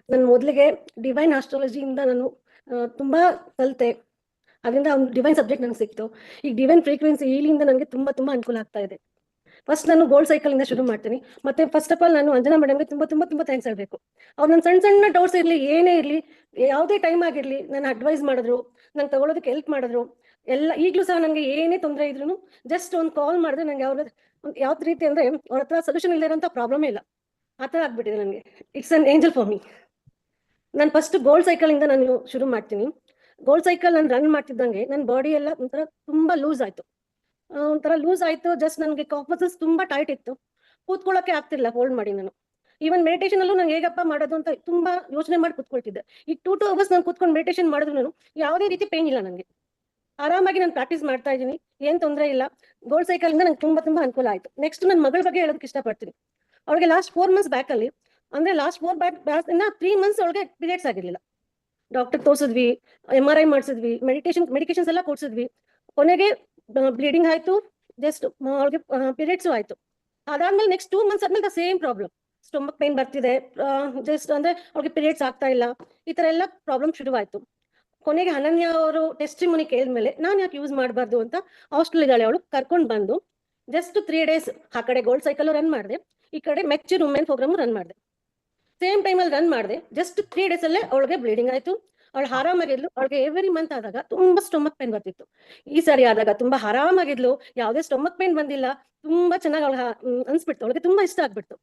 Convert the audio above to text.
ನಾನು ಮೊದಲಿಗೆ ಡಿವೈನ್ ಆಸ್ಟ್ರಾಲಜಿಯಿಂದ ನಾನು ತುಂಬಾ ಕಲಿತೆ. ಅದರಿಂದ ಒಂದು ಡಿವೈನ್ ಸಬ್ಜೆಕ್ಟ್ ನನಗೆ ಸಿಕ್ತು. ಈ ಡಿವೈನ್ ಫ್ರೀಕ್ವೆನ್ಸಿ ಇಲ್ಲಿಂದ ನನಗೆ ತುಂಬಾ ಅನುಕೂಲ ಆಗ್ತಾ ಇದೆ. ಫಸ್ಟ್ ನಾನು ಗೋಲ್ಡ್ ಸೈಕಲ್ ಇಂದ ಶುರು ಮಾಡ್ತೀನಿ. ಮತ್ತೆ ಫಸ್ಟ್ ಆಫ್ ಆಲ್ ನಾನು ಅಂಜನಾ ಮೇಡಮ್ಗೆ ತುಂಬಾ ಥ್ಯಾಂಕ್ಸ್ ಹೇಳ್ಬೇಕು. ಅವ್ರು ನನ್ನ ಸಣ್ಣ ಡೌಟ್ಸ್ ಇರಲಿ, ಏನೇ ಇರಲಿ, ಯಾವುದೇ ಟೈಮ್ ಆಗಿರಲಿ, ನನ್ನ ಅಡ್ವೈಸ್ ಮಾಡಿದ್ರು, ನಂಗೆ ತಗೊಳ್ಳೋದಕ್ಕೆ ಹೆಲ್ಪ್ ಮಾಡಿದ್ರು. ಎಲ್ಲ ಈಗಲೂ ಸಹ ನನಗೆ ಏನೇ ತೊಂದರೆ ಇದ್ರು ಜಸ್ಟ್ ಒಂದು ಕಾಲ್ ಮಾಡಿದ್ರೆ ನಂಗೆ ಯಾವ್ದು ರೀತಿ ಅಂದ್ರೆ ಅವ್ರ ಹತ್ರ ಸೊಲ್ಯೂಷನ್ ಇಲ್ಲದಿರೋಂಥ ಪ್ರಾಬ್ಲಮೇ ಇಲ್ಲ. ಆ ಥರ ಆಗ್ಬಿಟ್ಟಿದೆ ನನಗೆ. It's an angel for me. ನಾನು ಫಸ್ಟ್ ಗೋಲ್ಡ್ ಸೈಕಲ್ ಇಂದ ನಾನು ಶುರು ಮಾಡ್ತೀನಿ. ಗೋಲ್ಡ್ ಸೈಕಲ್ ನಾನು ರನ್ ಮಾಡ್ತಿದ್ದಂಗೆ ನನ್ನ ಬಾಡಿ ಎಲ್ಲ ಒಂಥರ ತುಂಬಾ ಲೂಸ್ ಆಯ್ತು. ಒಂಥರ ಲೂಸ್ ಆಯ್ತು. ಜಸ್ಟ್ ನನಗೆ ಕಾಫ್ ಮಸಲ್ಸ್ ತುಂಬಾ ಟೈಟ್ ಇತ್ತು. ಕೂತ್ಕೊಳ್ಳೋಕೆ ಆಗ್ತಿರ್ಲಿಲ್ಲ ಹೋಲ್ಡ್ ಮಾಡಿ ನಾನು. ಈವನ್ ಮೆಡಿಟೇಷನ್ ಅಲ್ಲೂ ನಂಗೆ ಹೇಗಪ್ಪ ಮಾಡೋದು ಅಂತ ತುಂಬಾ ಯೋಚನೆ ಮಾಡಿ ಕೂತ್ಕೊಳ್ತಿದ್ದೆ. ಈಗ 2 ಅವರ್ಸ್ ನಾನು ಕೂತ್ಕೊಂಡು ಮೆಡಿಟೇಷನ್ ಮಾಡಿದ್ರು ನಾನು ಯಾವುದೇ ರೀತಿ ಪೇನ್ ಇಲ್ಲ ನನಗೆ. ಆರಾಮಾಗಿ ನಾನು ಪ್ರಾಕ್ಟೀಸ್ ಮಾಡ್ತಾ ಇದ್ದೀನಿ. ಏನ್ ತೊಂದರೆ ಇಲ್ಲ. ಗೋಲ್ಡ್ ಸೈಕಲ್ ಇಂದ ನಂಗೆ ತುಂಬಾ ಅನುಕೂಲ ಆಯ್ತು. ನೆಕ್ಸ್ಟ್ ನನ್ನ ಮಗಳ ಬಗ್ಗೆ ಹೇಳೋದಕ್ಕೆ ಇಷ್ಟಪಡ್ತೀನಿ. ಅವಳಿಗೆ ಲಾಸ್ಟ್ 4 ಮಂತ್ಸ್ ಬ್ಯಾಕ್ ಅಲ್ಲಿ, ಅಂದ್ರೆ ಲಾಸ್ಟ್ 4 ಬ್ಯಾಕ್ ಇಂದ 3 ಮಂತ್ಸ್ ಒಳಗೆ ಪೀರಿಯಡ್ಸ್ ಆಗಿರ್ಲಿಲ್ಲ. ಡಾಕ್ಟರ್ ತೋರಿಸಿದ್ವಿ, MRI ಮಾಡಿಸಿದ್ವಿ, ಮೆಡಿಕೇಶನ್ಸ್ ಎಲ್ಲ ಕೊಡ್ಸಿದ್ವಿ. ಕೊನೆಗೆ ಬ್ಲೀಡಿಂಗ್ ಆಯ್ತು. ಜಸ್ಟ್ ಅವಳಿಗೆ ಪೀರಿಯಡ್ಸ್ ಆಯ್ತು. ಅದಾದ್ಮೇಲೆ ನೆಕ್ಸ್ಟ್ 2 ಮಂತ್ಸ್ ಆದ್ಮೇಲೆ ಸೇಮ್ ಪ್ರಾಬ್ಲಮ್. ಸ್ಟೊಮಕ್ ಪೇನ್ ಬರ್ತಿದೆ, ಜಸ್ಟ್ ಅಂದ್ರೆ ಅವ್ರಿಗೆ ಪೀರಿಯಡ್ಸ್ ಆಗ್ತಾ ಇಲ್ಲ. ಈ ತರ ಎಲ್ಲ ಪ್ರಾಬ್ಲಮ್ ಶುರುವಾಯ್ತು. ಕೊನೆಗೆ ಅನನ್ಯ ಅವರು ಟೆಸ್ಟಿಮನಿ ಕೇಳಿದ್ಮೇಲೆ ನಾನು ಯಾಕೆ ಯೂಸ್ ಮಾಡಬಾರ್ದು ಅಂತ ಹಾಸ್ಟೆಲ್ ಇದ್ದಾಳೆ ಅವಳು, ಕರ್ಕೊಂಡು ಬಂದು ಜಸ್ಟ್ 3 ಡೇಸ್ ಆ ಕಡೆ ಗೋಲ್ಡ್ ಸೈಕಲ್ ರನ್ ಮಾಡಿದೆ, ಈ ಕಡೆ ಮೆಚೂರ್ ವುಮೆನ್ ಪ್ರೋಗ್ರಾಮ್ ರನ್ ಮಾಡಿದೆ. ಸೇಮ್ ಟೈಮಲ್ಲಿ ರನ್ ಮಾಡಿದೆ. ಜಸ್ಟ್ 3 ಡೇಸ್ ಅಲ್ಲೇ ಅವಳಿಗೆ ಬ್ಲೀಡಿಂಗ್ ಆಯ್ತು. ಅವಳು ಆರಾಮಾಗಿದ್ಲು. ಅವಳಿಗೆ ಎವ್ರಿ ಮಂತ್ ಆದಾಗ ತುಂಬಾ ಸ್ಟೊಮಕ್ ಪೇನ್ ಬರ್ತಿತ್ತು. ಈ ಸಾರಿ ಆದಾಗ ತುಂಬಾ ಆರಾಮಾಗಿದ್ಲು. ಯಾವುದೇ ಸ್ಟೊಮಕ್ ಪೇನ್ ಬಂದಿಲ್ಲ. ತುಂಬಾ ಚೆನ್ನಾಗಿ ಅವಳ ಅನ್ಸ್ಬಿಡ್ತು. ಅವಳಿಗೆ ತುಂಬಾ ಇಷ್ಟ ಆಗ್ಬಿಡ್ತು.